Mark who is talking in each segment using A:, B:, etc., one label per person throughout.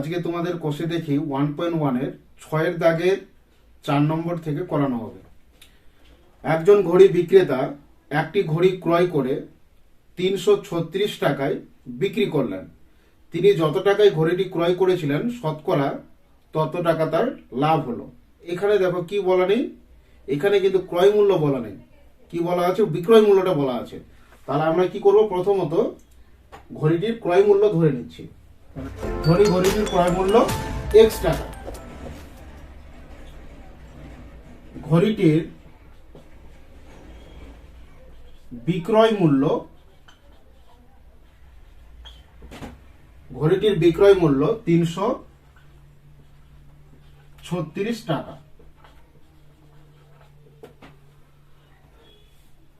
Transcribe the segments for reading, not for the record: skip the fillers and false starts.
A: আজকে তোমাদের কোষে দেখি 1.1 এর 6 দাগের 4 নম্বর থেকে করানো হবে। একজন ঘড়ি বিক্রেতা একটি ঘড়ি ক্রয় করে 336 টাকায় বিক্রি করলেন। তিনি যত টাকায় ঘড়িটি ক্রয় করেছিলেন শতকরা তত টাকা তার লাভ হলো। এখানে দেখো কি বলা নেই, এখানে কিন্তু ক্রয় মূল্য বলা নেই, কি বলা আছে বিক্রয় মূল্যটা বলা আছে। তাহলে আমরা কি করব, প্রথমত ঘড়িটির ক্রয় মূল্য ধরে নিচ্ছি। ঘড়িটির ক্রয় মূল্য x টাকা। ঘড়িটির বিক্রয় মূল্য 336 টাকা।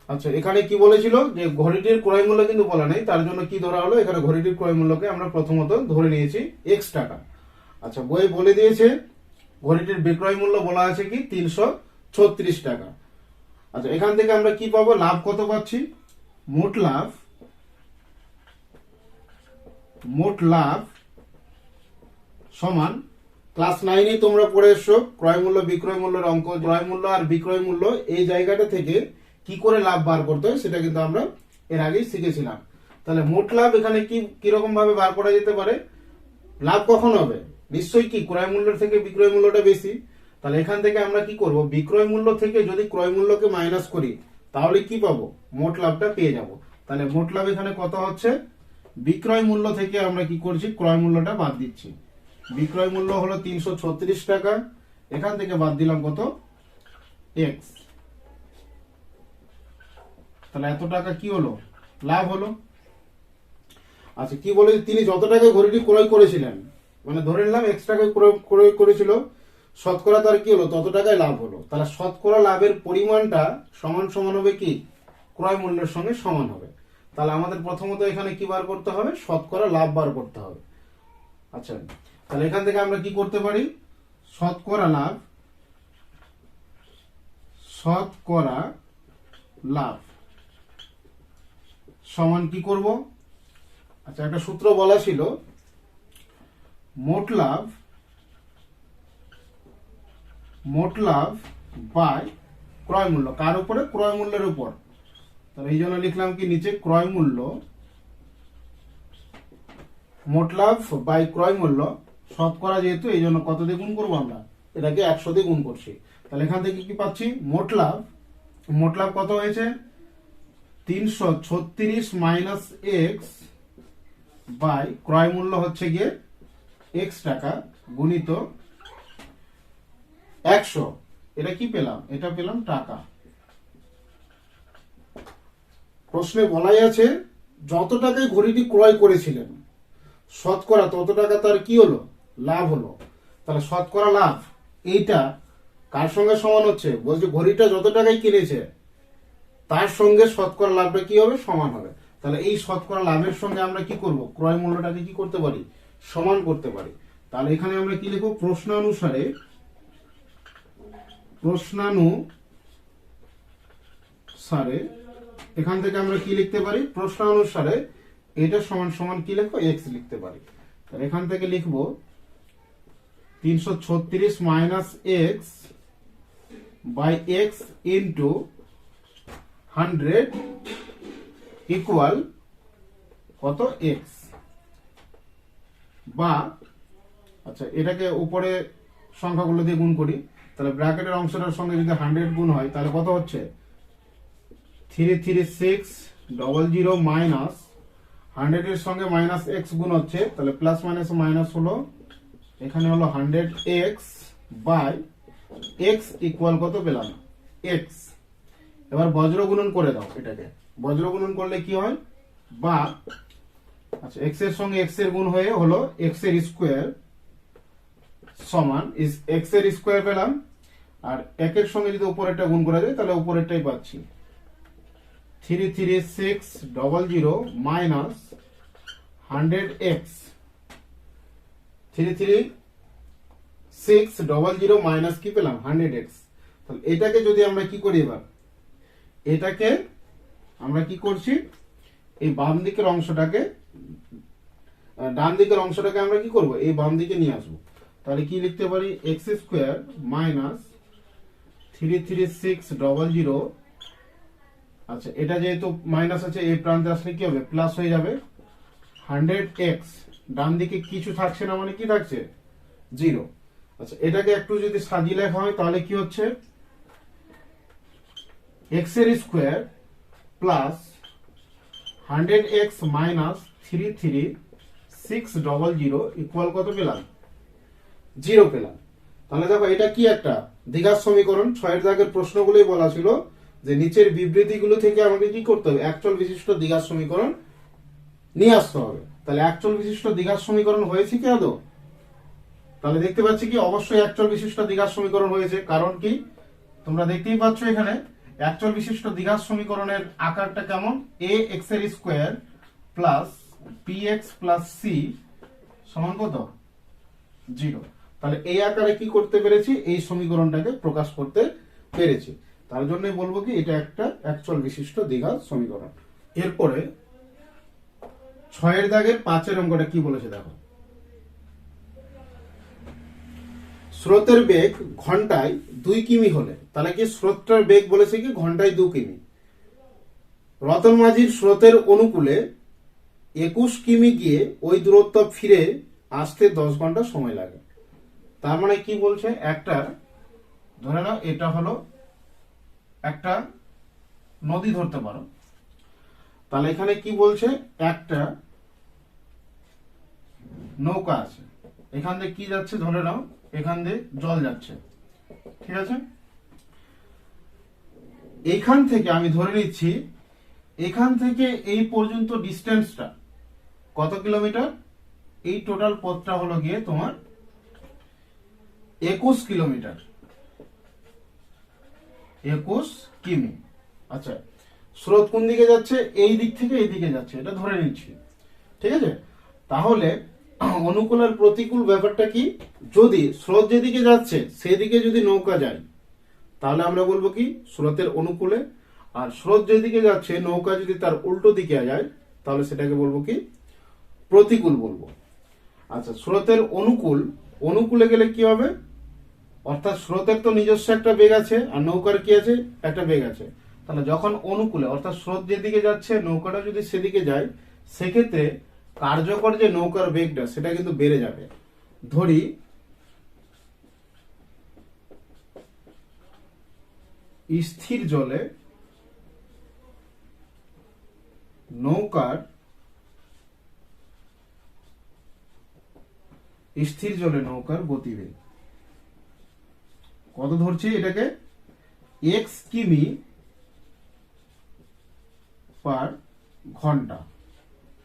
A: আচ্ছা, এখানে কি বলেছিল যে ঘড়িটির ক্রয় মূল্য কিন্তু বলা নেই, তার জন্য কি ধরা হলো, এখানে ঘড়িটির ক্রয় মূল্যকে আমরা প্রথমত ধরে নিয়েছি x টাকা। আচ্ছা, বই বলে দিয়েছে ঘড়িটির বিক্রয় মূল্য বলা আছে কি 336 টাকা। আচ্ছা, এখান থেকে আমরা কি পাবো, লাভ কত পাচ্ছি, মোট লাভ সমান ক্লাস 9 তোমরা পড়ে এসছো ক্রয় মূল্য বিক্রয় মূল্যের অঙ্ক। ক্রয় মূল্য আর বিক্রয় মূল্য এই জায়গাটা থেকে কি করে লাভ বার করতে হয় সেটা কিন্তু আমরা এর আগেই শিখেছিলাম। তাহলে মোট লাভ এখানে কিরকম ভাবে বার করা যেতে পারে, লাভ কখন হবে, নিশ্চয়ই কি ক্রয় মূল্যের থেকে বিক্রয় মূল্যটা বেশি। তাহলে এখান থেকে আমরা কি করব, বিক্রয় মূল্য থেকে যদি ক্রয় মূল্যকে মাইনাস করি তাহলে কি পাবো, মোট লাভটা পেয়ে যাব। তাহলে মোট লাভ এখানে কত হচ্ছে, বিক্রয় মূল্য থেকে আমরা কি করছি, ক্রয় মূল্যটা বাদ দিচ্ছি। বিক্রয় মূল্য হলো 336 টাকা, এখান থেকে বাদ দিলাম কত, x। তাহলে এত টাকা কি হলো, লাভ হলো। আচ্ছা, কি বলে, তিনি যত টাকায় ঘড়িটি ক্রয় করেছিলেন, মানে ধরে নিলাম x টাকায় ক্রয় করেছিল, শতকরা তার কি হলো, তত টাকায় লাভ হলো। তাহলে শতকরা লাভের পরিমাণটা সমান সমান হবে কি, ক্রয় মূল্যের সঙ্গে সমান হবে। তাহলে আমাদের প্রথমত এখানে কি বার করতে হবে, শতকরা লাভ বার করতে হবে। আচ্ছা, তাহলে এখান থেকে আমরা কি করতে পারি, শতকরা লাভ সমান কি করব, আচ্ছা একটা সূত্র বলা ছিল, মোট লাভ বাই ক্রয় মূল্য। কার উপরে, ক্রয় মূল্যের উপর। তাহলে এই জন্য লিখলাম কি নিচে, ক্রয় মূল্য, মোট লাভ বাই ক্রয় মূল্য শতকরা, যেহেতু এই জন্য কত দিয়ে গুণ করবো, আমরা এটাকে 100 দিয়ে গুণ করছি। তাহলে এখান থেকে কি পাচ্ছি, মোট লাভ কত হয়েছে, 336 মাইনাস x বাই ক্রয় মূল্য হচ্ছে গিয়ে x টাকা গুণিত 100। এটা কি পেলাম, এটা পেলাম টাকা। প্রশ্নে বলাই আছে যত টাকায় ঘড়িটি ক্রয় করেছিলেন শতকরা তত টাকা তার কি হলো, লাভ হলো। তাহলে শতকরা লাভ এইটা কার সঙ্গে সমান হচ্ছে, বলছে ঘড়িটা যত টাকায় কিনেছে তার সঙ্গে শতকরা লাভটা কি হবে, সমান হবে। তাহলে এই শতকরা লাভের সঙ্গে আমরা কি করব, ক্রয় মূল্যটাকে কি করতে পারি, সমান করতে পারি। তাহলে এখানে আমরা কি লিখব, প্রশ্নানুসারে এখান থেকে আমরা কি লিখতে পারি, প্রশ্নানুসারে এটা সমান সমান কি লিখবো, x লিখতে পারি। তাহলে এখান থেকে লিখব 336 minus x by x into 100 equal কত, x। বা আচ্ছা, এটাকে উপরে সংখ্যাগুলো দিয়ে গুণ করি, তাহলে ব্র্যাকেটের অংশটার সঙ্গে যদি 100 গুণ হয় তাহলে কত হচ্ছে, 33600 মাইনাস 100 এর সঙ্গে মাইনাস x গুণ হচ্ছে, তাহলে প্লাস মাইনাস মাইনাস হলো, এখানে হলো 100x বাই x ইকুয়াল কত পেলাম, x। এবার বজ্র গুণন করে দাও, এটাকে বজ্র গুণন করলে কি হয়, বা আচ্ছা x এর সঙ্গে x এর গুণ হয়ে হলো x এর স্কোয়ার সমান x এর স্কোয়ার পেলাম, আর একের সঙ্গে যদি উপরেরটা গুণ করা যায় তাহলে উপরেরটাই পাচ্ছি, 33600 মাইনাস 100x, 33600 মাইনাস কি পেলাম, 100x। তাহলে এটাকে যদি আমরা কি করি, এবার এটাকে আমরা কি করছি, এই বাম দিকের অংশটাকে ডান দিকের অংশটাকে আমরা কি করব, এই বাম দিকে নিয়ে আসবো। তাহলে কি লিখতে পারি, এক্স স্কোয়ার মাইনাস 33600। আচ্ছা, এটা যেহেতু মাইনাস আছে, এই প্রান্তে আসলে কি হবে, প্লাস হয়ে যাবে। 100x, ডান দিকে কিছু থাকছে না মানে কি থাকছে, 0। আচ্ছা, এটাকে একটু যদি সাজিয়ে লেখা হয় তাহলে কি হচ্ছে, x এর square plus 100x minus 33600 equal কত পেলাম, 0 পেলাম। তাহলে দেখো এটা কি একটা দ্বিঘাত সমীকরণ। 6 এর দাগের প্রশ্নগুলোই বলা ছিল যে নিচের বিবৃতিগুলো থেকে আমাকে কি করতে হবে, একচল বিশিষ্ট দ্বিঘাত সমীকরণ নিয়ে আসতে হবে। তাহলে একচল বিশিষ্ট দ্বিঘাত সমীকরণ হয়েছে কি আদৌ? তাহলে দেখতে পাচ্ছি কি অবশ্যই একচল বিশিষ্ট দ্বিঘাত সমীকরণ হয়েছে। কারণ কি, তোমরা দেখতেই পাচ্ছ এখানে একচল বিশিষ্ট দ্বিঘাত সমীকরণের আকারটা কেমন, a x এর square plus px plus c সমান কত, 0। তাহলে এই আকারে কি করতে পেরেছি, এই সমীকরণটাকে প্রকাশ করতে পেরেছি। তার জন্য বলবো কি এটা একটা একচল বিশিষ্ট দ্বিঘাত সমীকরণ। এরপরে 6 এর দাগের 5 এর অঙ্কটা কি বলেছে দেখো, স্রোতের বেগ ঘন্টায় 2 কিমি হলে, তাহলে কি স্রোতটার বেগ বলেছে কি ঘন্টায় 2 কিমি। রতন মাঝির স্রোতের অনুকূলে 21 কিমি গিয়ে ওই দূরত্ব ফিরে আসতে 10 ঘন্টা সময় লাগে। তার মানে কি বলছে, একটা ধরে নাও এটা হলো একটা নদী ধরতে পারো। তাহলে এখানে কি বলছে, একটা নৌকা আছে, এখান দিয়ে কি যাচ্ছে ধরে নাও, এখান দিয়ে জল যাচ্ছে, ঠিক আছে। এখান থেকে আমি ধরে নিচ্ছি, এখান থেকে এই পর্যন্ত ডিস্টেন্সটা কত কিলোমিটার, এই টোটাল পথটা হলো গিয়ে তোমার 21 কিলোমিটার, 21 কিমি। আচ্ছা, স্রোত কোন দিকে যাচ্ছে, এই দিক থেকে এই দিকে যাচ্ছে, এটা ধরে নিচ্ছি, ঠিক আছে। তাহলে অনুকূল আর প্রতিকূল ব্যাপারটা কি, যদি স্রোত যেদিকে যাচ্ছে সেদিকে যদি নৌকা যায় তাহলে আমরা বলবো কি স্রোতের অনুকূলে, আর স্রোত যেদিকে যাচ্ছে নৌকা যদি তার উল্টো দিকে যায় তাহলে সেটাকে বলবো কি প্রতিকূল বলবো। আচ্ছা, স্রোতের অনুকূল, অনুকূলে গেলে কি হবে, অর্থাৎ স্রোতের তো নিজস্ব একটা বেগ আছে আর নৌকার কি আছে, একটা বেগ আছে। তাহলে যখন অনুকূলে অর্থাৎ স্রোত যেদিকে যাচ্ছে নৌকাটা যদি সেদিকে যায়, সেক্ষেত্রে কার্যকর যে নৌকার বেগটা সেটা কিন্তু বেড়ে যাবে। ধরি স্থির জলে নৌকার, স্থির জলে নৌকার গতিবেগ কত ধরছি, এটাকে x কিমি পার ঘন্টা।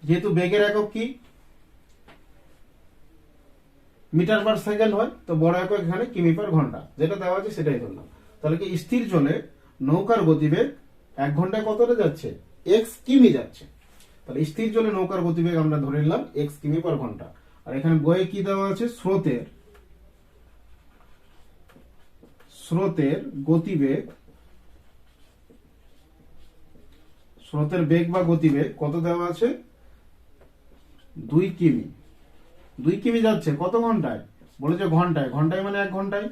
A: যেহেতু বেগের একক কি মিটার পার সেকেন্ড হয়, তো বড় একক এখানে কিমি পার ঘন্টা, যেটা দেওয়া আছে সেটাই ধরলাম। তাহলে কি স্থির জলে নৌকার গতিবেগ 1 ঘন্টায় কতটা যাচ্ছে, x কিমি যাচ্ছে। তাহলে স্থির জলে নৌকার গতিবেগ আমরা ধরে নিলাম x কিমি পার ঘন্টা। আর এখানে বইয়ে কি দেওয়া আছে, স্রোতের গতিবেগ, স্রোতের বেগ বা গতিবেগ কত দেওয়া আছে, 2 কিমি। 2 কিমি যাচ্ছে কত ঘন্টায়, বলেছে ঘন্টায়, ঘন্টায় মানে 1 ঘন্টায়।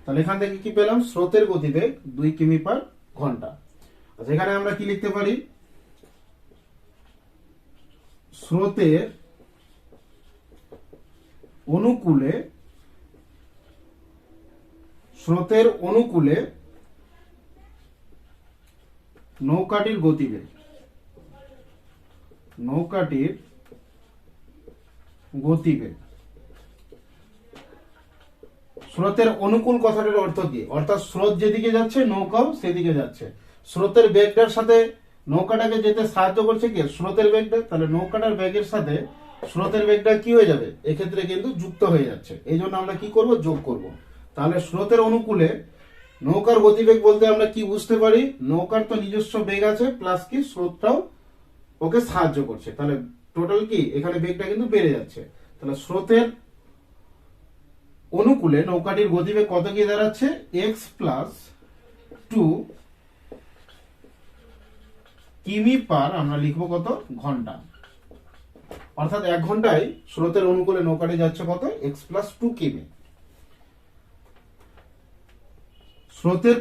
A: তাহলে এখান থেকে কি পেলাম, স্রোতের গতিবেগ 2 কিমি পার ঘন্টা। আচ্ছা, এখানে আমরা কি লিখতে পারি, স্রোতের অনুকূলে, স্রোতের অনুকূলে নৌকাটির গতিবেগ, নৌকাটির গতিবেগ। স্রোতের অনুকূল কথাটার অর্থ কি, অর্থাৎ স্রোত যেদিকে যাচ্ছে নৌকাও সেদিকে যাচ্ছে। স্রোতের বেগটার সাথে নৌকাটাকে যেতে সাহায্য করছে কি স্রোতের বেগটা, তাহলে নৌকাটার বেগের সাথে স্রোতের বেগটা কি হয়ে যাবে, এক্ষেত্রে কিন্তু যুক্ত হয়ে যাচ্ছে। এই জন্য আমরা কি করব, যোগ করব। তাহলে স্রোতের অনুকূলে নৌকার গতিবেগ বলতে আমরা কি বুঝতে পারি, নৌকার তো নিজস্ব বেগ আছে প্লাস কি স্রোতটাও ওকে সাহায্য করছে। তাহলে টোটাল কি এখানে বেগটা কিন্তু বেড়ে যাচ্ছে। তাহলে স্রোতের অনুকূলে নৌকাটির গতিবেগ কত গিয়ে দাঁড়াচ্ছে, x প্লাস 2 কিমি পার আমরা লিখবো কত ঘন্টা। অর্থাৎ 1 ঘন্টায় স্রোতের অনুকূলে নৌকাটি যাচ্ছে কত x+2 কিমি। স্রোতের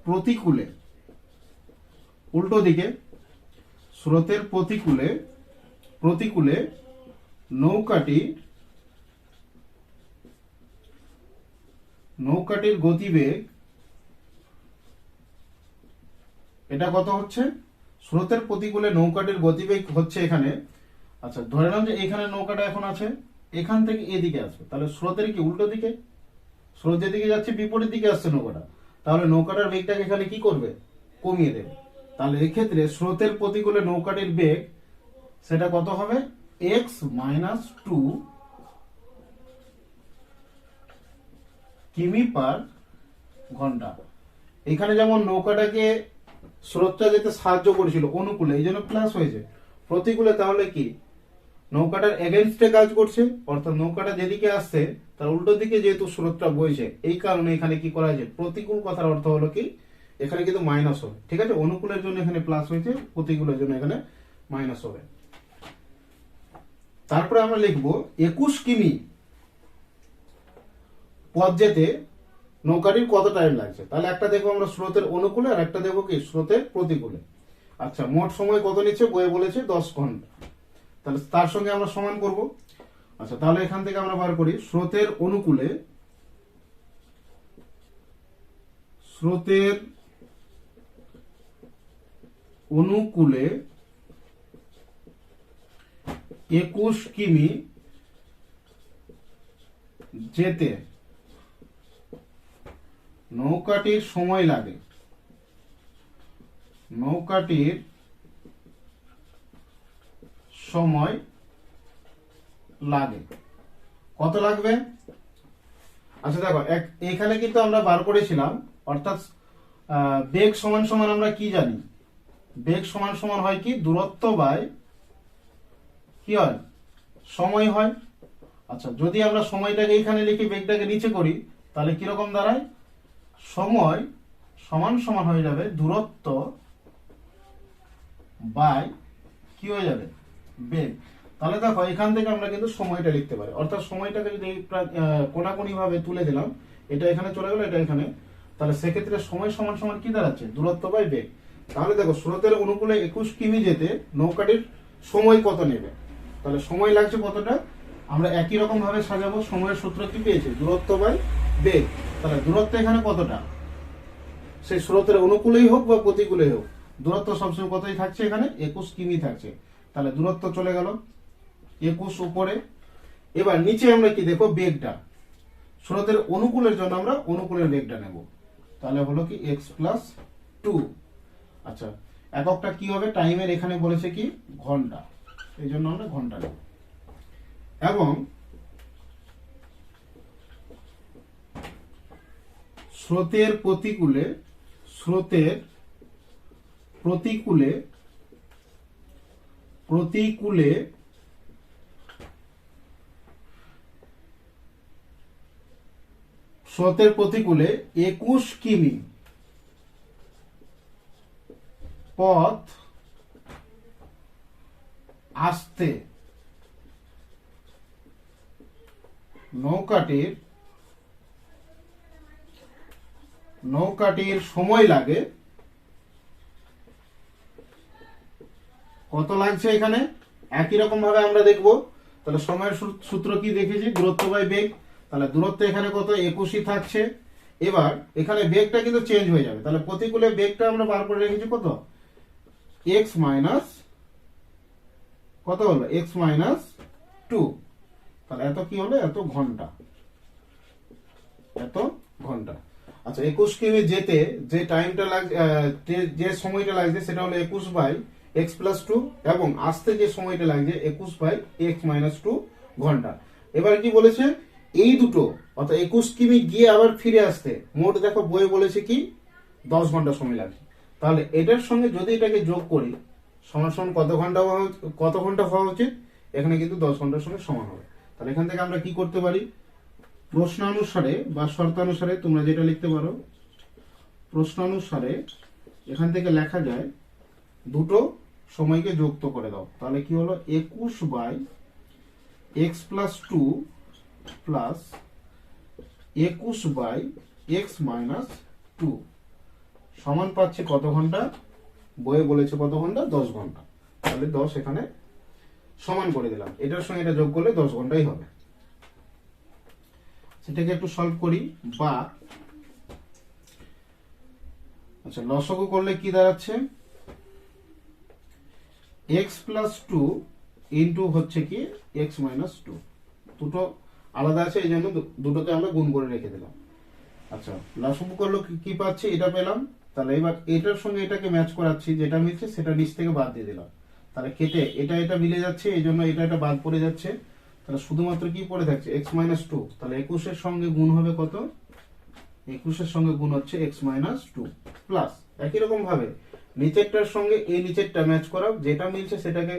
A: প্রতিকূলে উল্টো দিকে স্রোতের প্রতিকূলে নৌকাটির গতিবেগ এটা কত হচ্ছে, স্রোতের প্রতিকূলে নৌকাটির গতিবেগ হচ্ছে এখানে, আচ্ছা ধরে নাও যে এখানে নৌকাটা এখন আছে, এখান থেকে এদিকে আসবে, তাহলে স্রোতের কি উল্টো দিকে, স্রোত যেদিকে যাচ্ছে বিপরীত দিকে আসছে নৌকাটা, তাহলে নৌকাটার বেগটাকে এখানে কি করবে, কমিয়ে দেবে। তাহলে এক্ষেত্রে স্রোতের প্রতিকূলে নৌকাটির বেগ সেটা কত হবে, x-2 কিমি পার ঘন্টা। এখানে যেমন নৌকাটাকে স্রোতটা যেতে সাহায্য করেছিল অনুকূলে, এই জন্য প্লাস হয়েছে, প্রতিকূলে তাহলে কি নৌকাটার এগেনস্টে কাজ করছে, অর্থাৎ নৌকাটা যেদিকে আসছে তার উল্টো দিকে যেহেতু স্রোতটা বইছে, এই কারণে এখানে কি করা হয়েছে, প্রতিকূল কথার অর্থ হলো কি এখানে কিন্তু মাইনাস হবে, ঠিক আছে, অনুকূলের জন্য এখানে প্লাস হয়েছে, প্রতিকূলের জন্য এখানে মাইনাস হবে। তারপরে আমরা লিখবো 21 কিমি পথ যেতে নৌকাটির কত টাইম লাগছে, তাহলে একটা দেখবো আমরা স্রোতের অনুকূলে আর একটা দেখবো কি স্রোতের প্রতিকূলে। আচ্ছা মোট সময় কত নিচ্ছে, বইয়ে বলেছে 10 ঘন্টা, তাহলে তার সঙ্গে আমরা সমান করব। আচ্ছা তাহলে এখান থেকে আমরা বার করি স্রোতের অনুকূলে 21 কিমি যেতে নৌকাটির সময় লাগে, কত লাগবে, আচ্ছা দেখো এখানে কিন্তু আমরা বার করেছিলাম, অর্থাৎ বেগ সমান সমান আমরা কি জানি, বেগ সমান সমান হয় কি দূরত্ব বাই কি হয় সময় হয়। আচ্ছা যদি আমরা সময়টাকে এখানে লিখি বেগটাকে নিচে করি তাহলে কিরকম দাঁড়ায়, সময় সমান সমান হয়ে যাবে দূরত্ব বাই কি হয়ে যাবে বেগ। তাহলে দেখো এখান থেকে আমরা কিন্তু সময়টা লিখতে পারি, অর্থাৎ সময়টাকে যদি কোনাকুনি ভাবে তুলে দিলাম, এটা এখানে চলে গেল এটা এখানে, তাহলে সেক্ষেত্রে সময় সমান সমান কি দাঁড়াচ্ছে দূরত্ব বাই বেগ। তাহলে দেখো স্রোতের অনুকূলে 21 কিমি যেতে নৌকাটির সময় কত নেবে, তাহলে সময় লাগছে কতটা, আমরা একই রকম ভাবে সাজাবো, সময়ের সূত্র কি পেয়েছি দূরত্ব বাই বেগ, তাহলে দূরত্ব এখানে কতটা, সেই স্রোতের অনুকূলেই হোক বা প্রতিকূলেই হোক দূরত্ব সবসময় কতই থাকছে, এখানে 21 কিমি থাকছে, তাহলে দূরত্ব চলে গেল 21 উপরে। এবার নিচে আমরা কি দেখো বেগটা, স্রোতের অনুকূলের জন্য আমরা অনুকূলের বেগটা নেব, তাহলে হলো কি x+2। আচ্ছা এককটা কি হবে, টাইমের এখানে বলেছে কি ঘন্টা, এই জন্য আমরা ঘন্টা নেব। এবং স্রোতের প্রতিকূলে স্রোতের প্রতিকূলে 21 কিমি পথ আসতে নৌকাটির সময় লাগে কত লাগছে, এখানে একই রকম ভাবে আমরা দেখব, তাহলে সময়ের সূত্র কি দেখেছি দূরত্ব বাই বেগ, তাহলে দূরত্ব এখানে কত 21ই থাকছে। এবার এখানে বেগটা কিন্তু চেঞ্জ হয়ে যাবে, তাহলে প্রতিকূলে বেগটা আমরা বার করে রেখেছি কত x মাইনাস কত হলো x-2, তাহলে এত কি হলো এত ঘন্টা। আচ্ছা 21 কিমি যেতে যে টাইমটা লাগছে যে সময়টা লাগছে সেটা হলো 21 বাই x+2 এবং আসতে যে সময়টা লাগছে 21 বাই x-2 ঘন্টা। এবার কি বলেছে এই দুটো অর্থাৎ 21 কিমি গিয়ে আবার ফিরে আসতে মোট দেখো বইয়ে বলেছে কি 10 ঘন্টা সময় লাগছে, তাহলে এটার সঙ্গে যদি এটাকে যোগ করি সমান সমান কত ঘন্টা হওয়া উচিত, এখানে কিন্তু 10 ঘন্টার সঙ্গে সমান হবে। তাহলে এখান থেকে আমরা কি করতে পারি, প্রশ্নানুসারে বা শর্তানুসারে তোমরা যেটা লিখতে পারো, প্রশ্নানুসারে এখান থেকে লেখা যায় দুটো সময়কে যুক্ত করে দাও, তাহলে কি হলো 21/x+2 প্লাস 21/x-2 সমান পাচ্ছে কত ঘন্টা? বইয়ে বলেছে কত ঘন্টা? 10 ঘন্টা। তাহলে 10 এখানে সমান করে দিলাম, এটার সঙ্গে এটা যোগ করলে 10 ঘন্টাই হবে। সেটাকে একটু সলভ করি। বা আচ্ছা, লসাগু করলে কি দাঁড়াচ্ছে? x+2 ইন্টু হচ্ছে কি x-2, দুটো আলাদা আছে এই জন্য দুটোকে আমরা গুণ করে রেখে দিলাম। আচ্ছা, লসাগু করলে কি পাচ্ছি? এটা পেলাম। তাহলে এবার এটার সঙ্গে এটাকে ম্যাচ করাচ্ছি, যেটা মিলছে সেটা নিচ থেকে বাদ দিয়ে দিলাম। তাহলে কেটে এটা মিলে যাচ্ছে, এই জন্য এটা বাদ পড়ে যাচ্ছে। তাহলে শুধুমাত্র কি পড়ে থাকছে? x-2। তাহলে 21-এর সঙ্গে গুণ হবে কত? 21-এর সঙ্গে গুণ হচ্ছে x-2 প্লাস একই রকম ভাবে নিচেরটার সঙ্গে এই নিচেরটা ম্যাচ করাও, যেটা মিলছে সেটাকে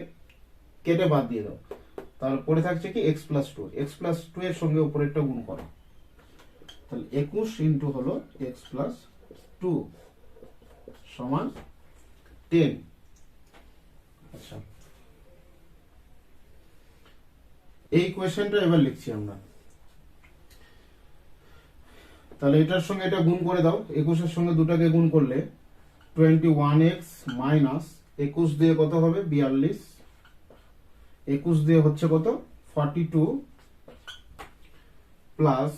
A: কেটে বাদ দিয়ে দাও। তাহলে পড়ে থাকছে কি x+2, x+2 এর সঙ্গে উপরেরটা গুণ করো। তাহলে 21 ইন্টু হলো x+2 সমান 10। আচ্ছা, এই কোয়েশ্চেনটা এবার লিখছি আমরা। তাহলে এটার সঙ্গে এটা গুণ করে দাও, 21-এর সঙ্গে দুটাকে গুণ করলে 21x মাইনাস 21 দিয়ে কত হবে? 42। 21 দিয়ে হচ্ছে কত? 42 প্লাস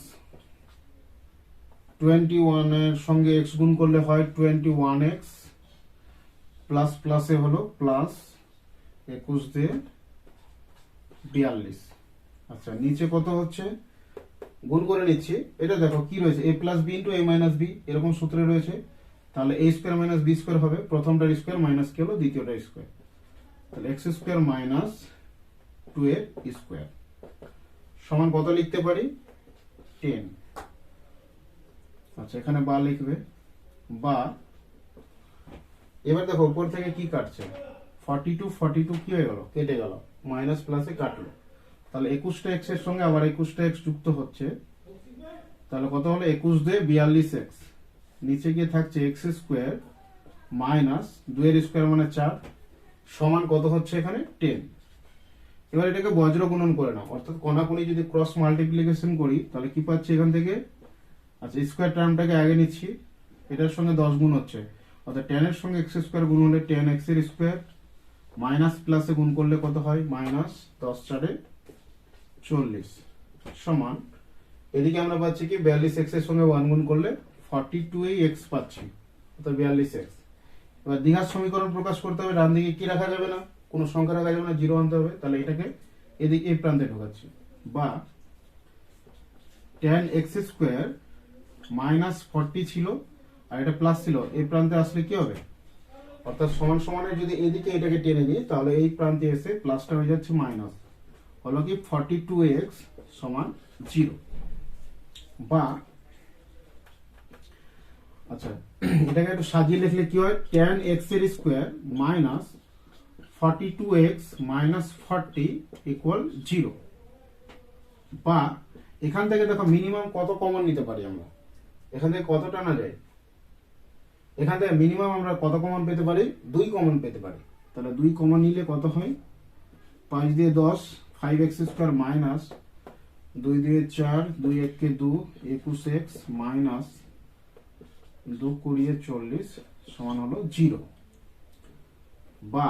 A: 21 এর সঙ্গে x গুণ করলে হয় 21x প্লাস প্লাসে হলো প্লাস 21 দিয়ে 42। আচ্ছা, নিচে কত হচ্ছে? গুণ করে নিচ্ছি। এটা দেখো কি রয়েছে? a plus b into a minus b, এরকম সূত্রে রয়েছে। তাহলে a square minus b square হবে, প্রথমটার স্কোয়ার মাইনাস কি হলো? দ্বিতীয়টার স্কোয়ার। তাহলে x square minus 2a square সমান কত লিখতে পারি? 10। আচ্ছা, এখানে বা লিখবে। বা এবার দেখো উপর থেকে কি কাটছে? 42 কি হয়ে গেল? কেটে গেল, মাইনাস প্লাসে কাটলো। তাহলে 21টা x এর সঙ্গে আবার 21টা x যুক্ত হচ্ছে, তাহলে কত হলো? 21 দিয়ে 42x, নিচে গিয়ে থাকছে x স্কোয়ার মাইনাস 2 এর স্কোয়ার মানে 4 সমান কত হচ্ছে এখানে? 10। এবার এটাকে বজ্র গুণন করে নাও, অর্থাৎ কোনাকুনি যদি ক্রস মাল্টিপ্লিকেশন করি তাহলে কি পাচ্ছি এখান থেকে? আচ্ছা, স্কোয়ার টার্মটাকে আগে নিচ্ছি, এটার সঙ্গে 10 গুণ হচ্ছে, অর্থাৎ 10 এর সঙ্গে x স্কোয়ার গুণ হলে 10x এর স্কোয়ার মাইনাস প্লাসে গুণ করলে কত হয়? মাইনাস 10 × 4 = 40 সমান এদিকে আমরা পাচ্ছি কি 42x এর সঙ্গে 1 গুণ করলে 42x পাচ্ছি, অর্থাৎ 42x। এবার দ্বিঘাত সমীকরণ প্রকাশ করতে হবে, ডান দিকে কি রাখা যাবে না? কোনো সংখ্যা রাখা যাবে না, 0 আনতে হবে। তাহলে এটাকে এদিকে এই প্রান্তে ঢোকাচ্ছি। বা tan x স্কোয়ার মাইনাস 40 ছিল আর এটা প্লাস ছিল, এই প্রান্তে আসলে কি হবে? অর্থাৎ সমান সমানের যদি এদিকে এটাকে টেনে নিই তাহলে এই প্রান্তে এসে প্লাসটা হয়ে যাচ্ছে মাইনাস, হলো কি 42x সমান 0। বা আচ্ছা, এটাকে একটু সাজিয়ে লিখলে কি হয়? tan x এর স্কোয়ার মাইনাস 42x মাইনাস 40 = 0। বা এখান থেকে দেখো মিনিমাম কত কমন নিতে পারি আমরা? এখান থেকে কত টানা যায়? এখান থেকে মিনিমাম আমরা কত কমন পেতে পারি? 2 কমন পেতে পারি। তাহলে 2 কমন নিলে কত হয়? 5 দিয়ে 10, 5x স্কোয়ার মাইনাস 2 দিয়ে 4, 2 1 কে 2, 21x মাইনাস 2 20 40 সমান হলো 0। বা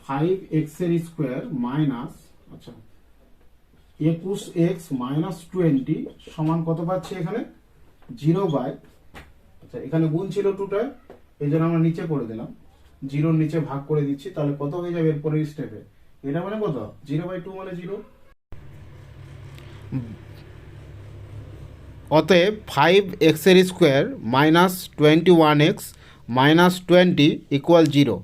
A: 5x এর স্কোয়ার মাইনাস আচ্ছা 21x মাইনাস 20 সমান কত পাচ্ছি এখানে? 0 আচ্ছা, এখানে গুণ ছিল 2টা, এই জন্য আমরা নিচে করে দিলাম, 0 নিচে ভাগ করে দিচ্ছি। তাহলে কত হয়ে যাবে এরপরের স্টেপে? এটা মানে কত? 0/2 মানে 0। অতএব 5x এর স্কোয়ার মাইনাস 21x মাইনাস 20 = 0।